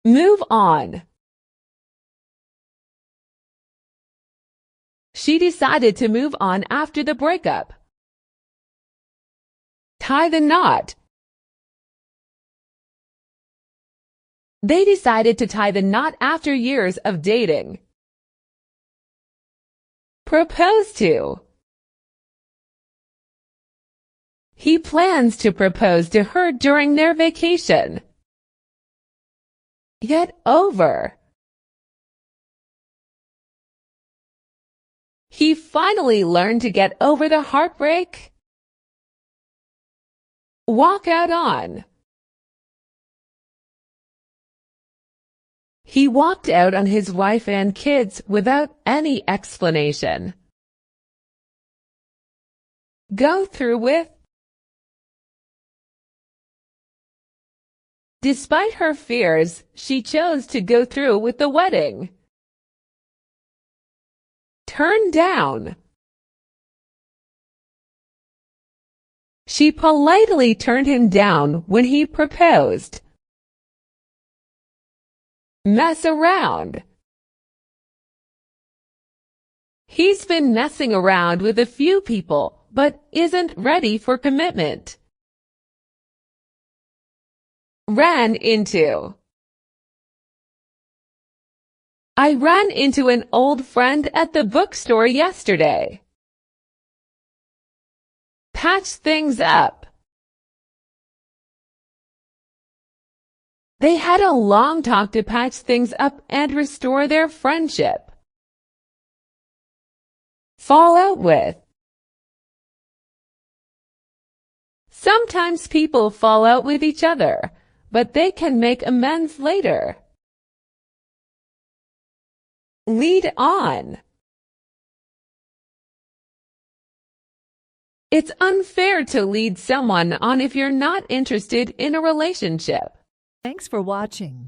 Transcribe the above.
Move on. She decided to move on after the breakup. Tie the knot. They decided to tie the knot after years of dating. Propose to. He plans to propose to her during their vacation. Get over. He finally learned to get over the heartbreak. Walk out on. He walked out on his wife and kids without any explanation. Go through with. Despite her fears, she chose to go through with the wedding. Turn down. She politely turned him down when he proposed. Mess around. He's been messing around with a few people, but isn't ready for commitment. Ran into. I ran into an old friend at the bookstore yesterday. Patch things up. They had a long talk to patch things up and restore their friendship. Fall out with. Sometimes people fall out with each other, but they can make amends later. Lead on. It's unfair to lead someone on if you're not interested in a relationship. Thanks for watching.